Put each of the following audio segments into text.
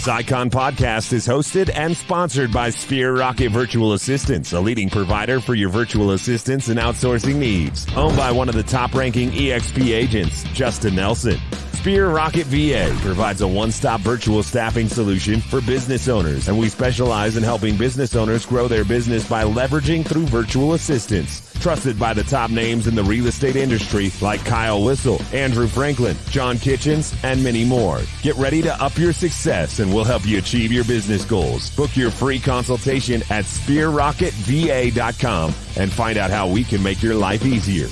This Icon podcast is hosted and sponsored by Sphere Rocket Virtual Assistants, a leading provider for your virtual assistants and outsourcing needs. Owned by one of the top-ranking EXP agents, Justin Nelson. Sphere Rocket VA provides a one-stop virtual staffing solution for business owners, and we specialize in helping business owners grow their business by leveraging through virtual assistants. Trusted by the top names in the real estate industry like Kyle Whistle, Andrew Franklin, John Kitchens, and many more. Get ready to up your success and we'll help you achieve your business goals. Book your free consultation at sphererocketva.com and find out how we can make your life easier.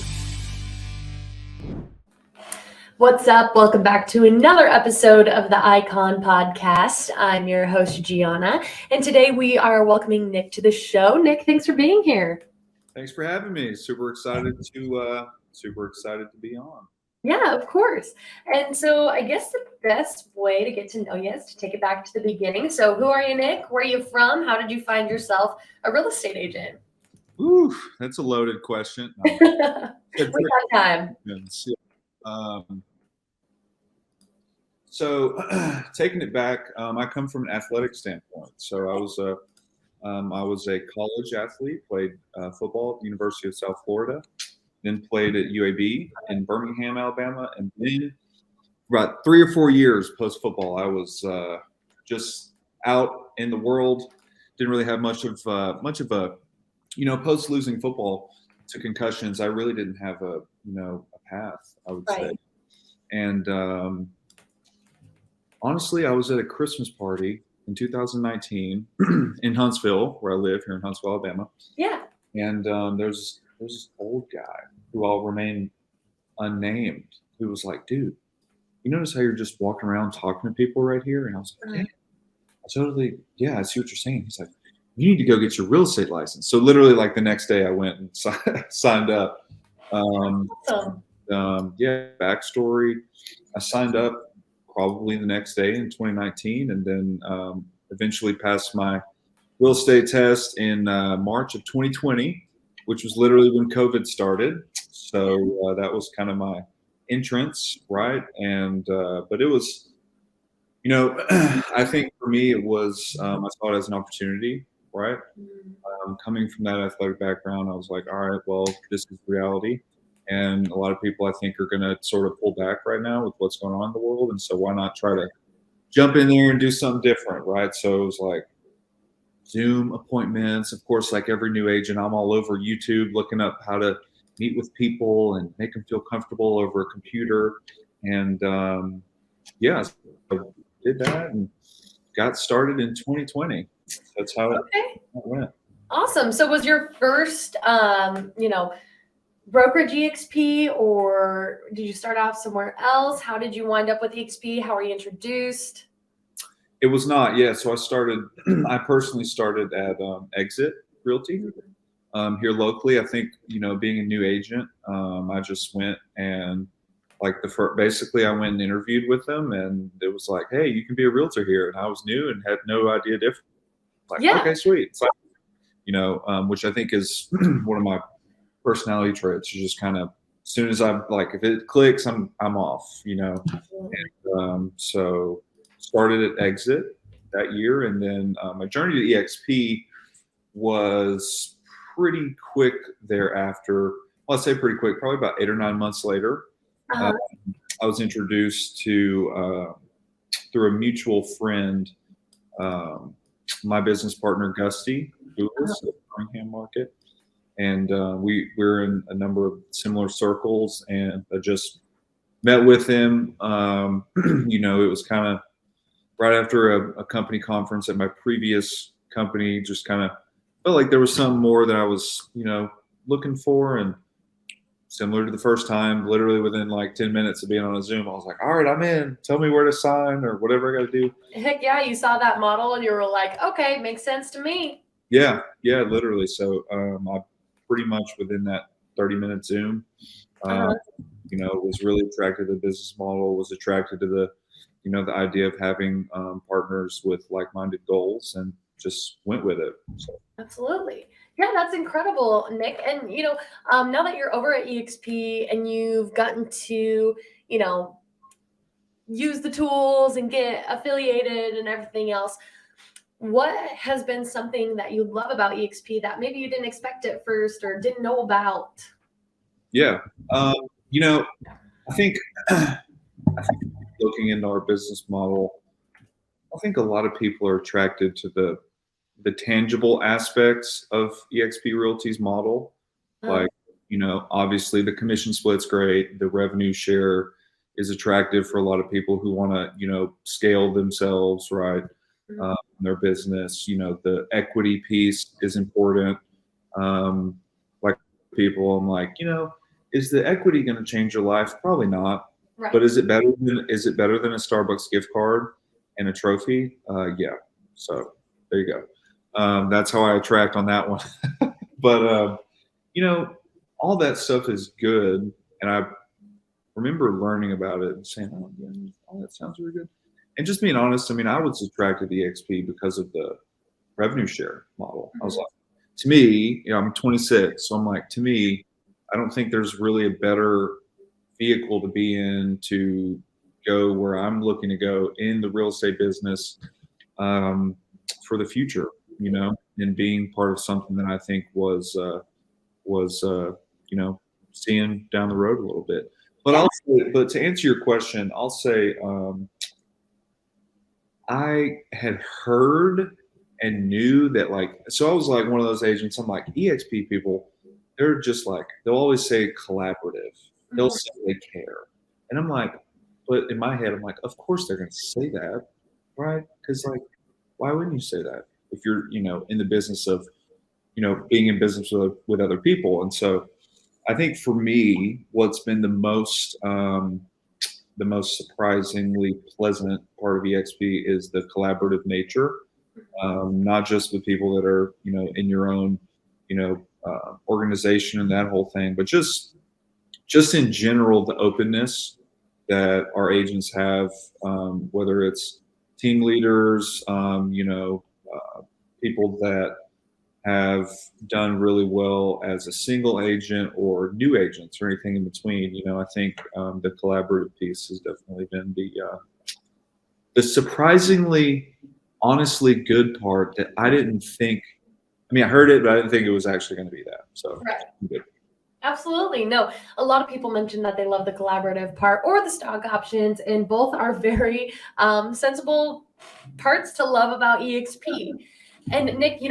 What's up? Welcome back to another episode of the Icon Podcast. I'm your host, Gianna, and today we are welcoming Nick to the show. Nick, thanks for being here. Thanks for having me. Super excited to be on. Yeah, of course. And so I guess the best way to get to know you is to take it back to the beginning. So who are you, Nick? Where are you from? How did you find yourself a real estate agent? Ooh, that's a loaded question. We got time. So taking it back, I come from an athletic standpoint. So I was a college athlete, played football at the University of South Florida, then played at UAB in Birmingham, Alabama, and then about 3 or 4 years post football, I was just out in the world. Didn't really have much of a post losing football to concussions. I really didn't have a path, I would say. And honestly, I was at a Christmas party in 2019 in Huntsville, where I live here in Huntsville, Alabama. Yeah. And there's this old guy who I'll remain unnamed who was like, dude, you notice how you're just walking around talking to people right here? And I was like, I see what you're saying. He's like, you need to go get your real estate license. So literally like the next day I went and signed up. Backstory. I signed up probably the next day in 2019, and then eventually passed my real estate test in March of 2020, which was literally when COVID started. So that was kind of my entrance, right? And but it was, I think for me it was I saw it as an opportunity, right? Coming from that athletic background, I was like, all right, well, this is reality. And a lot of people, I think, are going to sort of pull back right now with what's going on in the world. And so why not try to jump in there and do something different, right? So it was like Zoom appointments. Of course, like every new agent, I'm all over YouTube looking up how to meet with people and make them feel comfortable over a computer. And so I did that and got started in 2020. That's how it went. Awesome. So was your first, brokerage EXP, or did you start off somewhere else? How did you wind up with EXP? How were you introduced? It was not, yeah. So I personally started at EXP Realty here locally. I think, being a new agent, I just went and basically I went and interviewed with them, and it was like, hey, you can be a realtor here. And I was new and had no idea different. Okay, sweet. It's like, which I think is one of my personality traits. You just kind of, as soon as I'm like, if it clicks, I'm off, And so started at EXP that year, and then my journey to EXP was pretty quick thereafter. Well, I'd say pretty quick, probably about 8 or 9 months later. I was introduced to through a mutual friend, my business partner Gusty, who was in the Birmingham market. And we're in a number of similar circles, and I just met with him. It was kind of right after a company conference at my previous company. Just kind of felt like there was some more that I was, looking for, and similar to the first time, literally within like 10 minutes of being on a Zoom, I was like, all right, I'm in. Tell me where to sign or whatever I got to do. Heck yeah, you saw that model and you were like, okay, makes sense to me. Yeah, literally. So I pretty much within that 30-minute Zoom, was really attracted to the business model, was attracted to the, the idea of having partners with like-minded goals, and just went with it. So. Absolutely. Yeah, that's incredible, Nick. And, now that you're over at EXP and you've gotten to, use the tools and get affiliated and everything else. What has been something that you love about EXP that maybe you didn't expect at first or didn't know about? Yeah. You know, I think looking into our business model, I think a lot of people are attracted to the tangible aspects of EXP Realty's model. Like, obviously the commission split's great. The revenue share is attractive for a lot of people who want to, scale themselves, right? Their business, the equity piece is important. Like people, I'm like, is the equity going to change your life? Probably not. Right. But is it better than a Starbucks gift card and a trophy? Yeah. So there you go. That's how I attract on that one. But all that stuff is good, and I remember learning about it and saying, "Oh, yeah, all that sounds really good." And just being honest, I mean, I was attracted to EXP because of the revenue share model. I was like, to me, I'm 26, so I'm like, to me, I don't think there's really a better vehicle to be in to go where I'm looking to go in the real estate business for the future, and being part of something that I think was seeing down the road a little bit. But but to answer your question, I'll say I had heard and knew that, so I was like one of those agents. I'm like, EXP people, they're just like, they'll always say collaborative. They'll say they care. And I'm like, but in my head, I'm like, of course they're going to say that, right? Because why wouldn't you say that if you're, in the business of, being in business with other people? And so I think for me, what's been the most surprisingly pleasant part of EXP is the collaborative nature, not just with people that are, in your own, organization and that whole thing, but just in general, the openness that our agents have, whether it's team leaders, people that have done really well as a single agent or new agents or anything in between. I think the collaborative piece has definitely been the surprisingly, honestly good part that I didn't think. I mean, I heard it, but I didn't think it was actually going to be that. So right. Good. Absolutely. No, a lot of people mention that they love the collaborative part or the stock options, and both are very sensible parts to love about EXP. And Nick,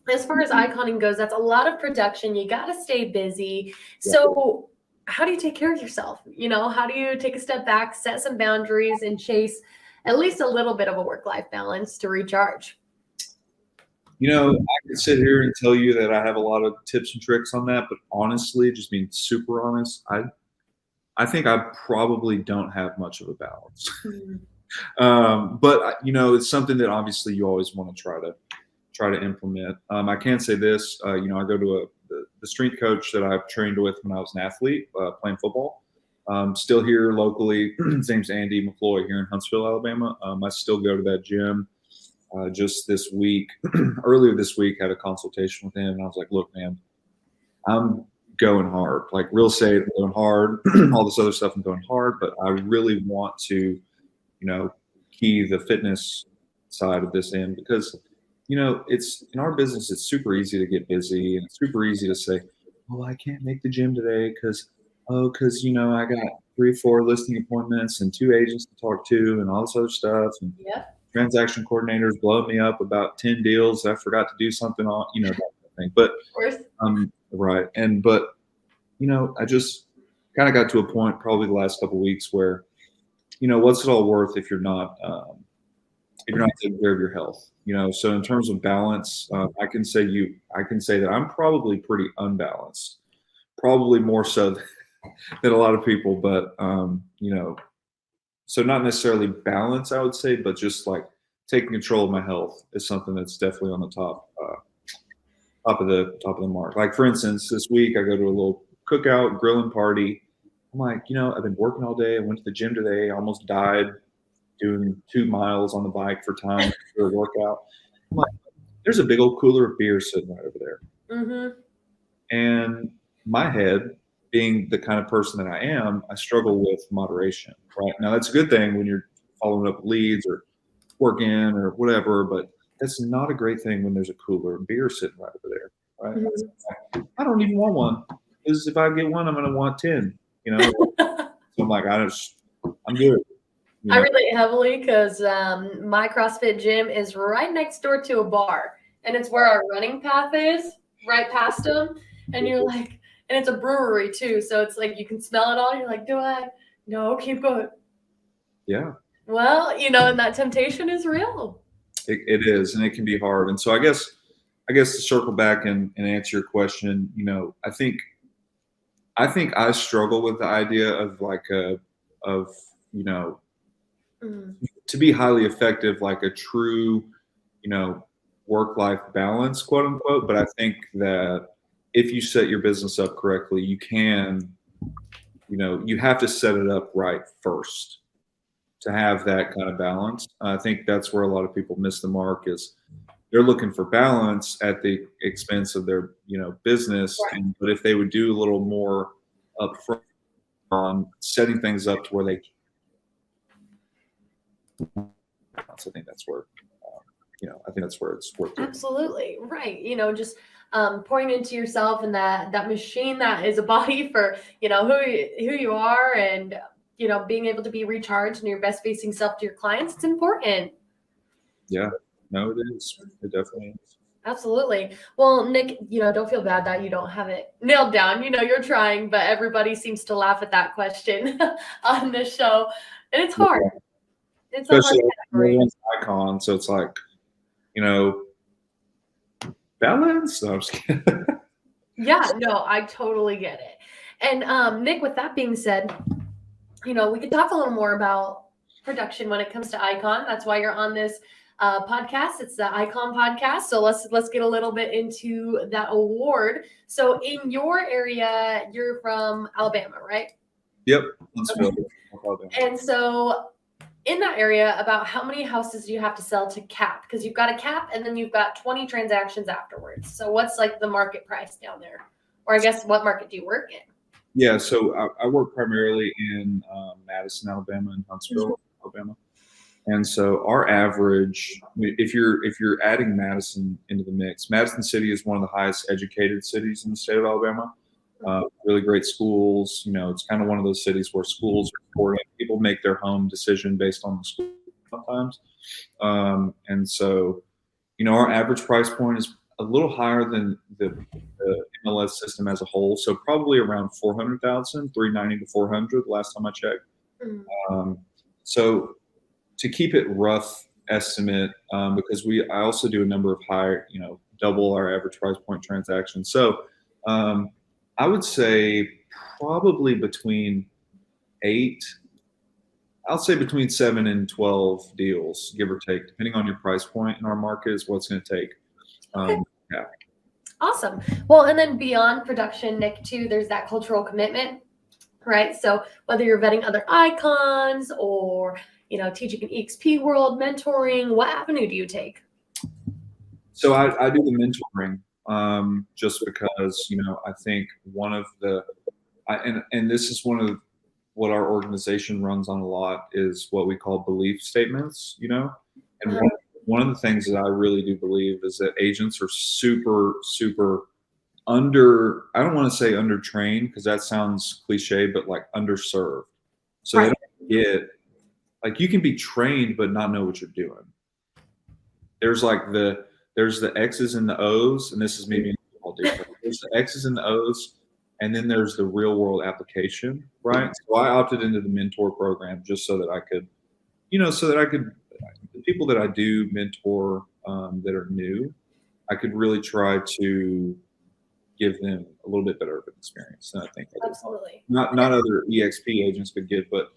as far as iconing goes, that's a lot of production. You got to stay busy. So how do you take care of yourself? How do you take a step back, set some boundaries, and chase at least a little bit of a work-life balance to recharge? I could sit here and tell you that I have a lot of tips and tricks on that, but honestly, just being super honest, I think I probably don't have much of a balance. But it's something that obviously you always want to try to implement. I can say this, I go to the strength coach that I've trained with when I was an athlete playing football. Still here locally. His name's Andy McCloy here in Huntsville, Alabama. I still go to that gym. Just this week, earlier this week, had a consultation with him, and I was like, look, man, I'm going hard. Like real estate, I'm going hard. All this other stuff, I'm going hard, but I really want to, key the fitness side of this in because, it's in our business, it's super easy to get busy and it's super easy to say, oh, I can't make the gym today because I got 3 or 4 listing appointments and 2 agents to talk to and all this other stuff. And transaction coordinators blow me up about 10 deals I forgot to do something on, that kind of thing. But right. But I just kind of got to a point probably the last couple of weeks where, what's it all worth if you're not taking care of your health? So in terms of balance, I can say that I'm probably pretty unbalanced, probably more so than a lot of people, but so not necessarily balance, I would say, but just like taking control of my health is something that's definitely on the top of the mark. Like for instance, this week I go to a little cookout grilling party. I'm like, I've been working all day. I went to the gym today. I almost died doing 2 miles on the bike for time for a workout. I'm like, there's a big old cooler of beer sitting right over there. And my head being the kind of person that I am, I struggle with moderation. Right now, that's a good thing when you're following up leads or working or whatever, but that's not a great thing when there's a cooler of beer sitting right over there. Right? Mhm. I don't even want one because if I get one, I'm going to want 10. So I'm like, I'm good. I relate heavily because my CrossFit gym is right next door to a bar, and it's where our running path is, right past them. And you're like, and it's a brewery too, so it's like you can smell it all. You're like, do I? No, keep going. Yeah. Well, and that temptation is real. It is, and it can be hard. And so I guess to circle back and answer your question, I think I struggle with the idea of to be highly effective, like a true, work-life balance, quote unquote. But I think that if you set your business up correctly, you can, you have to set it up right first to have that kind of balance. I think that's where a lot of people miss the mark is they're looking for balance at the expense of their, business. Right. But if they would do a little more upfront on setting things up to where they, I think that's where, I think that's where it's worth it. Absolutely. Right. Just pouring into yourself and that machine that is a body for, who you are and, being able to be recharged and your best facing self to your clients. It's important. Yeah, no, it is. It definitely is. Absolutely. Well, Nick, don't feel bad that you don't have it nailed down. You're trying, but everybody seems to laugh at that question on this show. And it's hard. Yeah. It's a hard Especially category. icon. So it's like, balance. No, I'm just kidding. Yeah, no, I totally get it. And Nick, with that being said, we could talk a little more about production when it comes to Icon. That's why you're on this podcast. It's the Icon podcast. So let's get a little bit into that award. So in your area, you're from Alabama, right? Yep. Okay. And so in that area, about how many houses do you have to sell to cap? Because you've got a cap and then you've got 20 transactions afterwards. So what's like the market price down there? Or I guess what market do you work in? Yeah, so I work primarily in Madison, Alabama, and Huntsville, Alabama, and so our average, if you're adding Madison into the mix, Madison City is one of the highest educated cities in the state of Alabama. Really great schools. It's kind of one of those cities where schools are important. People make their home decision based on the school sometimes, and so our average price point is a little higher than the MLS system as a whole. So probably around 400,000, 390 to 400 last time I checked. So to keep it rough estimate, because I also do a number of higher, double our average price point transactions. So I would say probably between 7 and 12 deals, give or take, depending on your price point in our market is what's going to take. Okay. Yeah. Awesome. Well, and then beyond production, Nick, too, there's that cultural commitment, right? So whether you're vetting other icons or, teaching an EXP world, mentoring, what avenue do you take? So I do the mentoring just because, I think one of and this is one of what our organization runs on a lot is what we call belief statements, and one of the things that I really do believe is that agents are super, super I don't want to say undertrained because that sounds cliche, but like underserved. So they don't get, like you can be trained but not know what you're doing. There's the X's and the O's, and this is maybe all different. There's the X's and the O's, and then there's the real world application, right? So I opted into the mentor program just so that I could, the people that I do mentor that are new, I could really try to give them a little bit better of an experience than I think. Absolutely. Not other EXP agents could give, but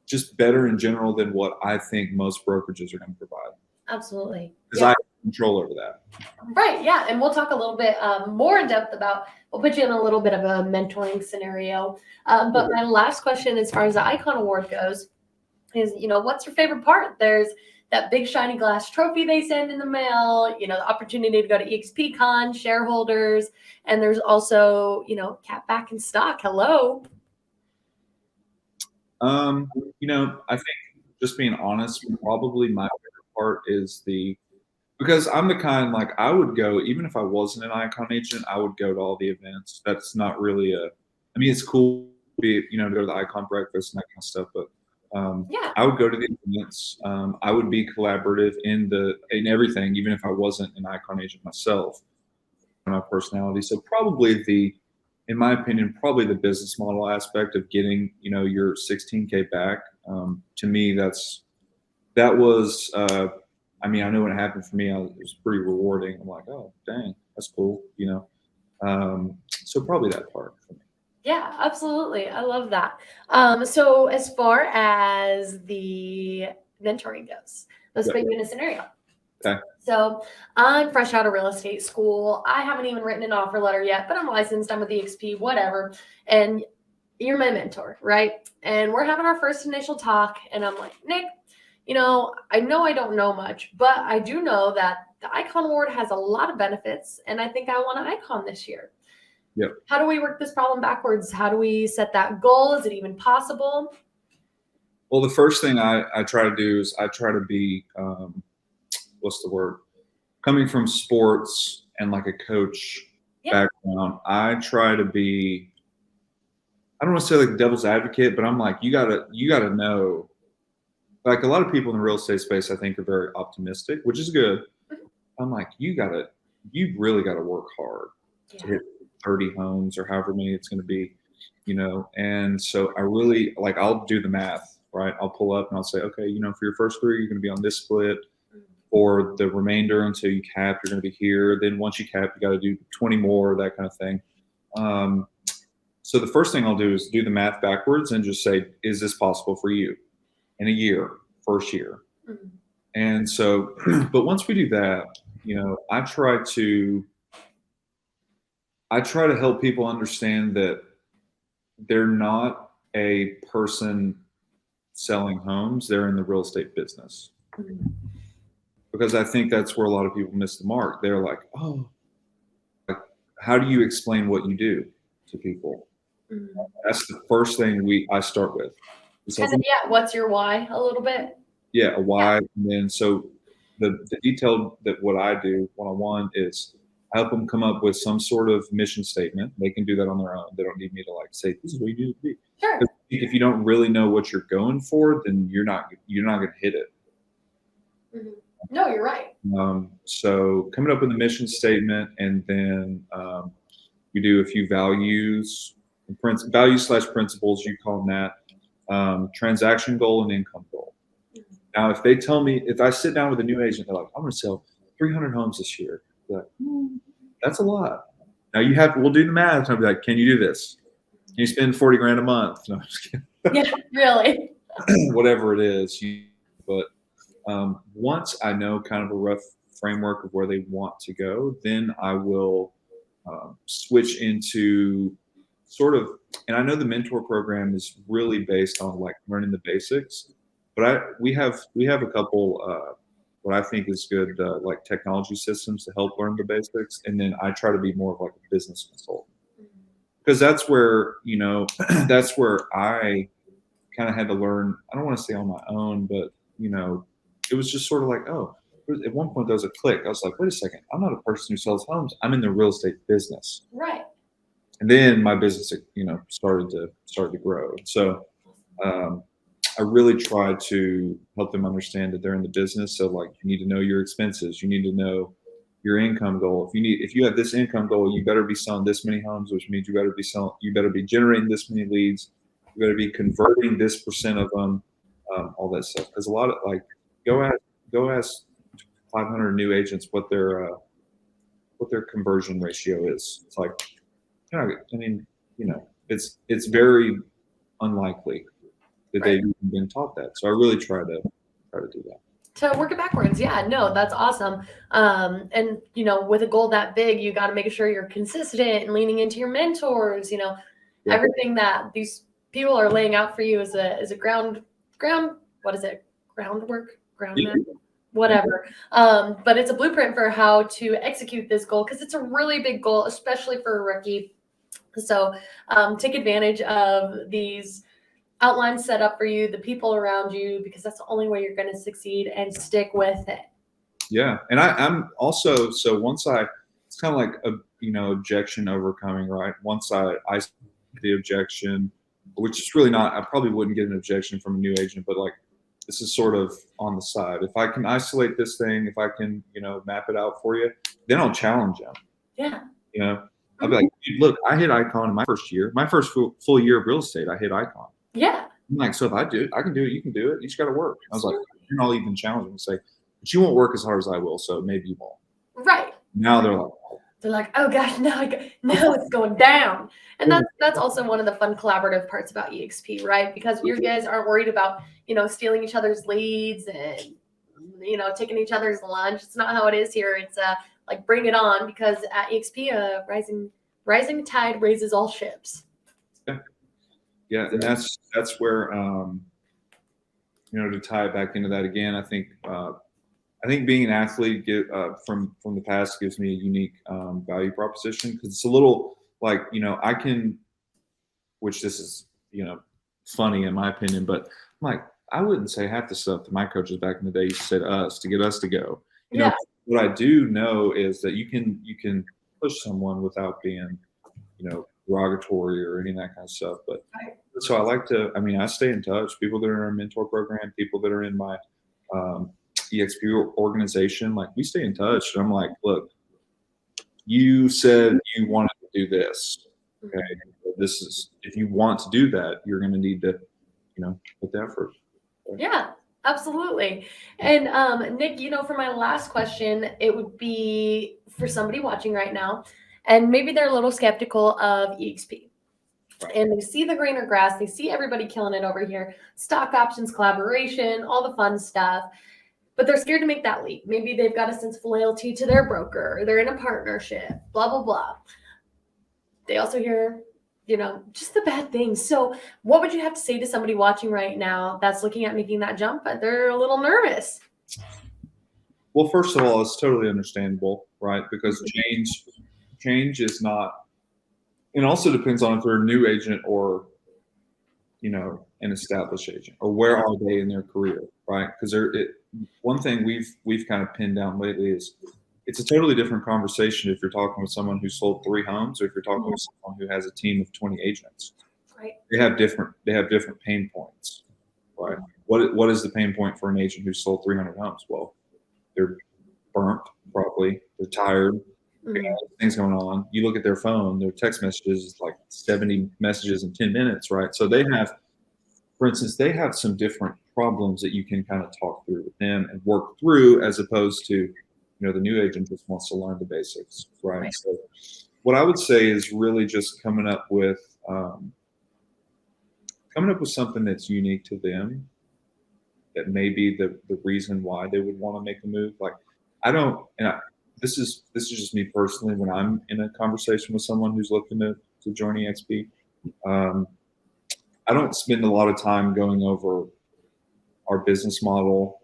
just better in general than what I think most brokerages are going to provide. Absolutely. Because I have control over that. Right. Yeah. And we'll talk a little bit more in depth we'll put you in a little bit of a mentoring scenario. But my last question, as far as the Icon Award goes, is, what's your favorite part? There's that big shiny glass trophy they send in the mail, the opportunity to go to EXP Con, shareholders, and there's also, cap back in stock. Hello. I think just being honest, probably my favorite part is because I'm the kind, like, I would go, even if I wasn't an icon agent, I would go to all the events. That's not really it's cool to be, to go to the icon breakfast and that kind of stuff, but Yeah. I would go to the events. I would be collaborative in everything, even if I wasn't an icon agent myself, my personality. So probably in my opinion, probably the business model aspect of getting, your 16K back. To me, that was, I know when it happened for me, it was pretty rewarding. I'm like, oh, dang, that's cool, So probably that part for me. Yeah, absolutely. I love that. So as far as the mentoring goes, let's put you in a scenario. Okay. So I'm fresh out of real estate school. I haven't even written an offer letter yet, but I'm licensed. I'm with EXP, whatever. And you're my mentor, right? And we're having our first initial talk. And I'm like, Nick, I know I don't know much, but I do know that the Icon Award has a lot of benefits. And I think I want an Icon this year. Yep. How do we work this problem backwards? How do we set that goal? Is it even possible? Well, the first thing I try to do is I try to be, what's the word? Coming from sports and like a coach background, I try to be, I don't want to say like the devil's advocate, but I'm like, you gotta know, like a lot of people in the real estate space, I think are very optimistic, which is good. I'm like, you really gotta work hard to hit 30 homes or however many it's going to be, and so I really I'll do the math, right? I'll pull up and I'll say, okay, for your first 3, you're going to be on this split. For the remainder until you cap, you're going to be here. Then once you cap, you got to do 20 more, that kind of thing. So the first thing I'll do is do the math backwards and just say, is this possible for you in a year, first year? Mm-hmm. And so, but once we do that, I try to help people understand that they're not a person selling homes. They're in the real estate business. Mm-hmm. Because I think that's where a lot of people miss the mark. They're like, oh, how do you explain what you do to people? Mm-hmm. That's the first thing I start with. What's your why a little bit? Yeah, a why. Yeah. And then so the detail that what I do one-on-one is help them come up with some sort of mission statement. They can do that on their own. They don't need me to say, this is what you need to be. Sure. If you don't really know what you're going for, then you're not going to hit it. Mm-hmm. No, you're right. So coming up with a mission statement, and then we do a few values / principles, you call them that, transaction goal and income goal. Mm-hmm. Now, if they tell me, if I sit down with a new agent, they're like, I'm going to sell 300 homes this year. They're like, that's a lot. Now we'll do the math. And I'll be like, can you do this? Can you spend 40 grand a month? No, I'm just kidding. Yeah, really. Whatever it is, but once I know kind of a rough framework of where they want to go, then I will switch into sort of, and I know the mentor program is really based on learning the basics, but we have a couple what I think is good technology systems to help learn the basics, and then I try to be more of a business consultant, because that's where that's where I kind of had to learn. I don't want to say on my own, but it was just sort of at one point there was a click. I was like, wait a second, I'm not a person who sells homes. I'm in the real estate business. Right. And then my business, started to grow. So I really try to help them understand that they're in the business. So you need to know your expenses. You need to know your income goal. If you have this income goal, you better be selling this many homes, which means you better be generating this many leads. You better be converting this % of them, all that stuff. Because a lot of go ask 500 new agents what their conversion ratio is. It's it's very unlikely that they've even been taught that. So I really try to do that. To work it backwards. Yeah, no, that's awesome. And with a goal that big, you got to make sure you're consistent and leaning into your mentors, everything that these people are laying out for you is a groundwork. ground map, whatever. But it's a blueprint for how to execute this goal because it's a really big goal, especially for a rookie. So take advantage of these outlines set up for you, the people around you, because that's the only way you're going to succeed, and stick with it. Yeah. And I'm also, so once it's kind of like objection overcoming, right? Once I the objection, which is really not, I probably wouldn't get an objection from a new agent, but like, this is sort of on the side. If I can isolate this thing, if I can, map it out for you, then I'll challenge them. Yeah. I'll be like, look, I hit icon in my first year, my first full year of real estate, I hit icon. Yeah. I'm like, so if I can do it, you can do it. You just got to work. I was like, you're not even challenging and say, but you won't work as hard as I will, so maybe you won't. Right. Now they're like, oh gosh, now it's going down. And that's also one of the fun collaborative parts about EXP, right? Because you guys aren't worried about, stealing each other's leads and, taking each other's lunch. It's not how it is here. It's like, bring it on, because at EXP, rising tide raises all ships. Yeah, and that's where to tie it back into that again. I think being an athlete from the past gives me a unique value proposition, because it's a little like I can, which this is funny in my opinion, but I'm like, I wouldn't say half the stuff that my coaches back in the day used to say to us to get us to go. What I do know is that you can push someone without being derogatory or any of that kind of stuff. But so I like to, I stay in touch. People that are in our mentor program, people that are in my EXP organization, like, we stay in touch. And I'm like, look, you said you wanted to do this. Okay. This is, if you want to do that, you're going to need to, put the effort. Yeah, absolutely. And Nick, for my last question, it would be for somebody watching right now, and maybe they're a little skeptical of EXP. And they see the greener grass, they see everybody killing it over here, stock options, collaboration, all the fun stuff, but they're scared to make that leap. Maybe they've got a sense of loyalty to their broker, or they're in a partnership, blah, blah, blah. They also hear, just the bad things. So what would you have to say to somebody watching right now that's looking at making that jump, but they're a little nervous? Well, first of all, it's totally understandable, right? Because change is not, it also depends on if they're a new agent or, an established agent, or where are they in their career, right? Because one thing we've kind of pinned down lately is it's a totally different conversation if you're talking with someone who sold 3 homes, or if you're talking with someone who has a team of 20 agents. Right. They have different pain points, right? What is the pain point for an agent who sold 300 homes? Well, they're burnt, probably. They're tired. They got things going on. You look at their phone, their text messages is like 70 messages in 10 minutes, right? So they have, for instance, they have some different problems that you can kind of talk through with them and work through, as opposed to, the new agent just wants to learn the basics, right? So what I would say is really just coming up with something that's unique to them, that may be the reason why they would want to make a move. Like, this is just me personally. When I'm in a conversation with someone who's looking to join EXP, I don't spend a lot of time going over our business model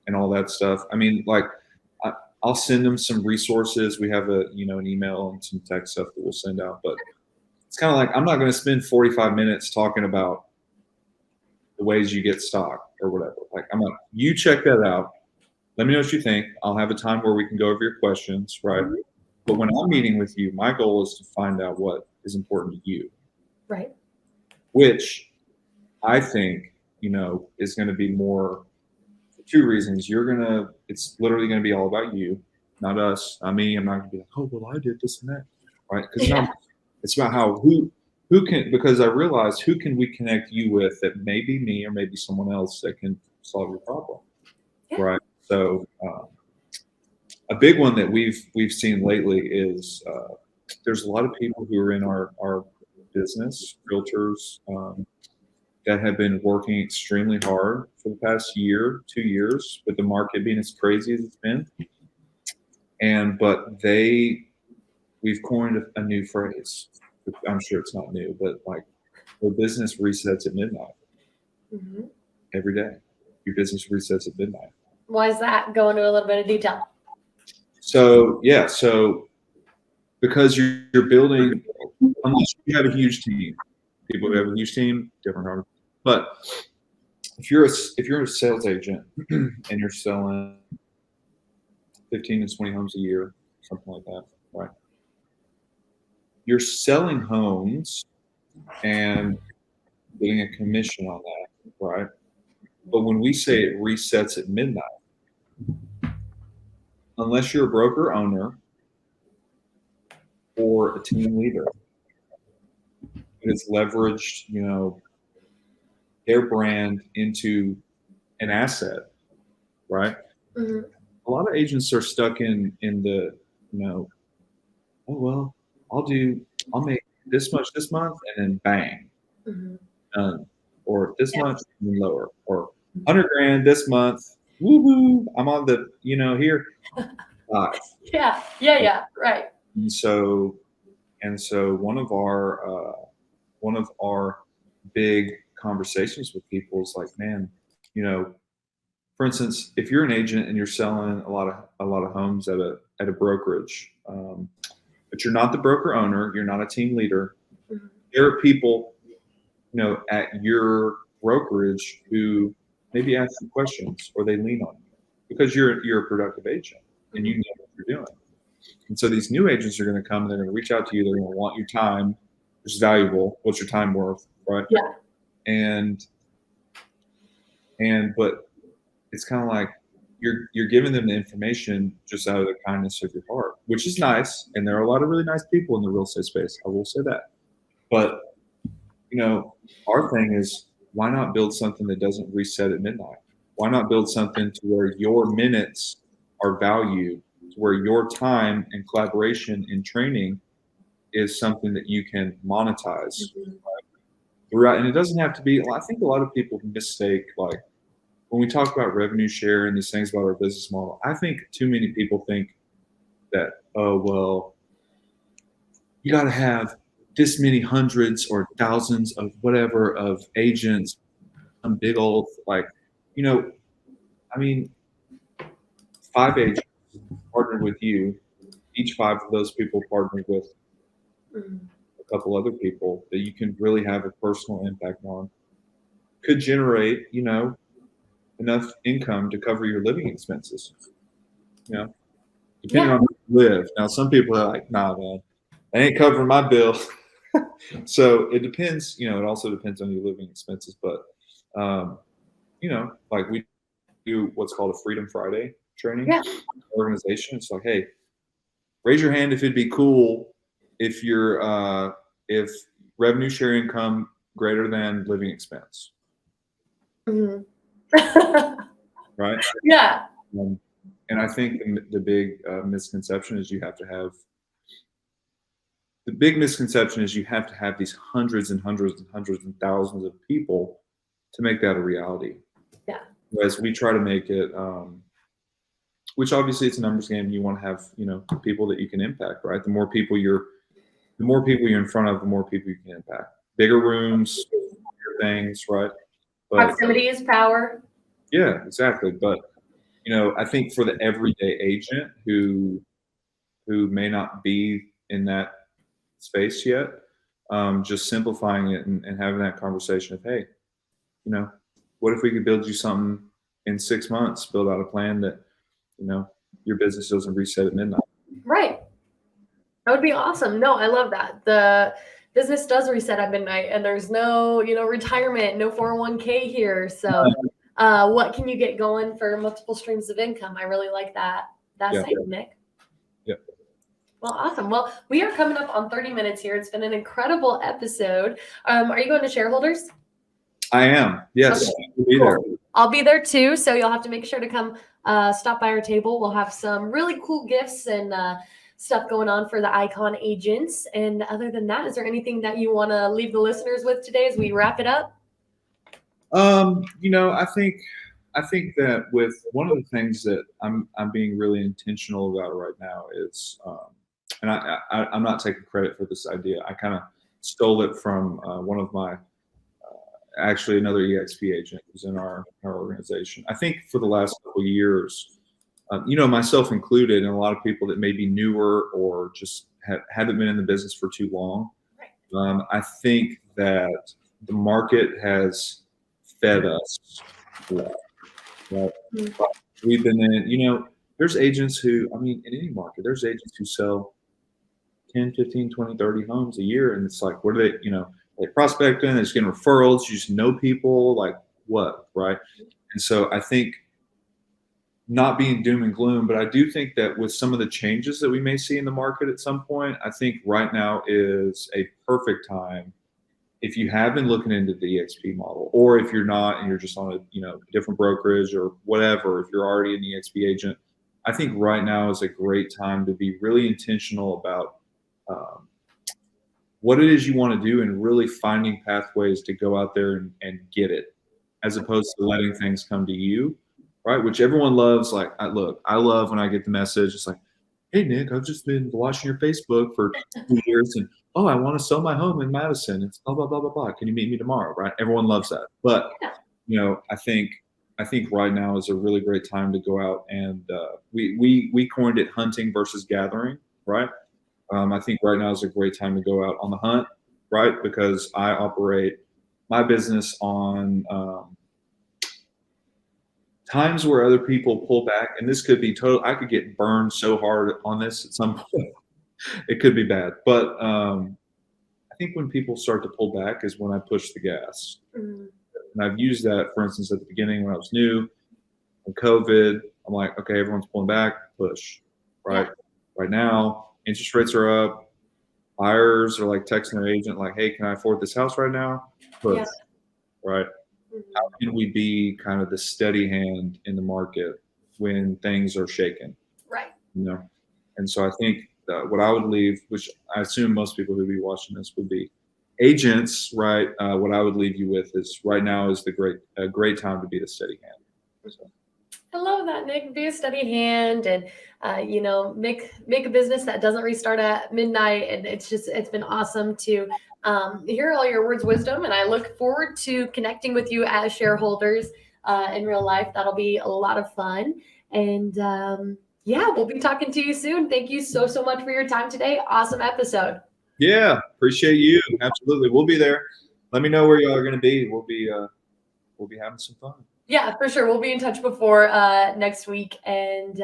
and all that stuff. I'll send them some resources. We have an email and some text stuff that we'll send out, but it's kind of like, I'm not going to spend 45 minutes talking about the ways you get stock or whatever. Like, I'm like, you check that out. Let me know what you think. I'll have a time where we can go over your questions, right? But when I'm meeting with you, my goal is to find out what is important to you. Right. Which I think, is going to be more for 2 reasons. It's literally going to be all about you, not us, not me. I'm not going to be like, oh, well, I did this and that, right? Because it's about who can, because I realize who can we connect you with that may be me or maybe someone else that can solve your problem, right? So a big one that we've seen lately is there's a lot of people who are in our business, realtors, that have been working extremely hard for the past year, 2 years, with the market being as crazy as it's been. But we've coined a new phrase. I'm sure it's not new, but like, the business resets at midnight every day. your business resets at midnight. Why is that? Go into a little bit of detail. So because you're building, unless you have a huge team, people who have a huge team, different harm. But if you're a sales agent and you're selling 15 to 20 homes a year, something like that, right? You're selling homes and getting a commission on that, right? But when we say it resets at midnight, unless you're a broker owner or a team leader that has leveraged, their brand into an asset, right? Mm-hmm. A lot of agents are stuck in the, oh well, I'll make this much this month and then bang, done. Or this much and then lower, or 100 grand this month, woohoo! I'm on the, here, 5. Yeah, right. And so one of our big conversations with people is like, man, for instance, if you're an agent and you're selling a lot of homes at a brokerage, but you're not the broker owner, you're not a team leader, there are people, at your brokerage who maybe ask you questions or they lean on you because you're a productive agent and you know what you're doing. And so these new agents are going to come and they're going to reach out to you. They're going to want your time, which is valuable. What's your time worth, right? Yeah. But it's kind of like you're giving them the information just out of the kindness of your heart, which is nice. And there are a lot of really nice people in the real estate space. I will say that. But our thing is, why not build something that doesn't reset at midnight? Why not build something to where your minutes are valued, to where your time and collaboration and training is something that you can monetize throughout? And it doesn't have to be, I think a lot of people mistake, like when we talk about revenue share and these things about our business model, I think too many people think that, oh, well, you got to have this many hundreds or thousands of whatever of agents, some big old, 5 agents partnered with you, each 5 of those people partnered with a couple other people that you can really have a personal impact on, could generate, enough income to cover your living expenses, depending on where you live. Now, some people are like, nah, man, they ain't covering my bill. So it depends, it also depends on your living expenses. But, like we do what's called a Freedom Friday training organization. It's like, hey, raise your hand if it'd be cool if if revenue share income greater than living expense. Right? Yeah. And I think the big misconception is you have to have these hundreds and hundreds and hundreds and thousands of people to make that a reality. Yeah. Whereas we try to make it, which obviously it's a numbers game. You want to have, people that you can impact, right? The more people you're in front of, the more people you can impact. Bigger rooms, bigger things, right? But proximity is power. Yeah, exactly. But I think for the everyday agent who may not be in that space yet, just simplifying it and having that conversation of, hey, what if we could build you something in 6 months, build out a plan that, your business doesn't reset at midnight. Right. That would be awesome. No, I love that. The business does reset at midnight and there's no, retirement, no 401k here. So what can you get going for multiple streams of income? I really like that statement, Nick. Yeah. Well, awesome. Well, we are coming up on 30 minutes here. It's been an incredible episode. Are you going to shareholders? I am. Yes. Okay. I'll be there. I'll be there too. So you'll have to make sure to come stop by our table. We'll have some really cool gifts and stuff going on for the Icon agents. And other than that, is there anything that you want to leave the listeners with today as we wrap it up? I think that with one of the things that I'm being really intentional about right now is, and I'm not taking credit for this idea. I kind of stole it from one of my actually another EXP agent who's in our organization. I think for the last couple of years, myself included, and a lot of people that may be newer or just haven't been in the business for too long. I think that the market has fed us a lot. Right? We've been in, there's agents who, in any market, there's agents who sell 10, 15, 20, 30 homes a year. And it's like, what are they, they prospecting, they're just getting referrals, you just know people, like what, right? And so I think, not being doom and gloom, but I do think that with some of the changes that we may see in the market at some point, I think right now is a perfect time if you have been looking into the EXP model, or if you're not and you're just on a different brokerage or whatever, if you're already an EXP agent, I think right now is a great time to be really intentional about what it is you want to do and really finding pathways to go out there and get it, as opposed to letting things come to you. Right, which everyone loves. Like, I love when I get the message. It's like, hey, Nick, I've just been watching your Facebook for 2 years, and I want to sell my home in Madison. It's blah blah blah blah blah. Can you meet me tomorrow? Right? Everyone loves that. But I think right now is a really great time to go out and we coined it hunting versus gathering. Right. I think right now is a great time to go out on the hunt. Right, because I operate my business on times where other people pull back, and this could be total. I could get burned so hard on this at some point. It could be bad, but I think when people start to pull back is when I push the gas. And I've used that, for instance, at the beginning when I was new, when COVID, I'm like, okay, everyone's pulling back, push. Right. Right now, interest rates are up. Buyers are like texting their agent, like, hey, can I afford this house right now? Push. Right. How can we be kind of the steady hand in the market when things are shaken? Right. And so I think what I would leave, which I assume most people who be watching this would be agents, right? What I would leave you with is right now is a great time to be the steady hand. So. I love that, Nick. Be a steady hand and, make a business that doesn't restart at midnight. And it's been awesome to hear all your words of wisdom. And I look forward to connecting with you as shareholders in real life. That'll be a lot of fun. And we'll be talking to you soon. Thank you so much for your time today. Awesome episode. Yeah, appreciate you. Absolutely. We'll be there. Let me know where y'all are going to be. We'll be having some fun. Yeah, for sure. We'll be in touch before next week. And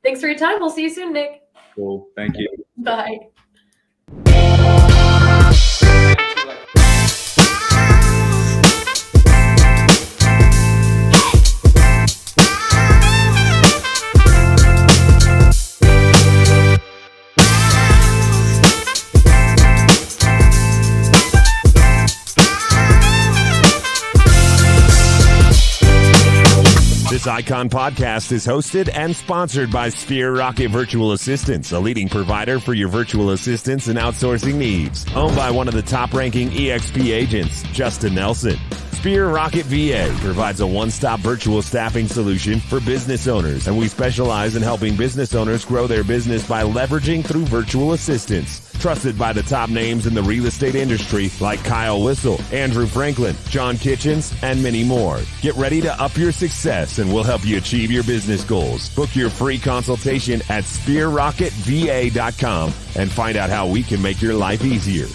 thanks for your time. We'll see you soon, Nick. Cool. Thank you. Bye. This Icon podcast is hosted and sponsored by Sphere Rocket Virtual Assistants, a leading provider for your virtual assistants and outsourcing needs. Owned by one of the top-ranking EXP agents, Justin Nelson. Sphere Rocket VA provides a one-stop virtual staffing solution for business owners, and we specialize in helping business owners grow their business by leveraging through virtual assistants. Trusted by the top names in the real estate industry like Kyle Whistle, Andrew Franklin, John Kitchens, and many more. Get ready to up your success and we'll help you achieve your business goals. Book your free consultation at sphererocketva.com and find out how we can make your life easier.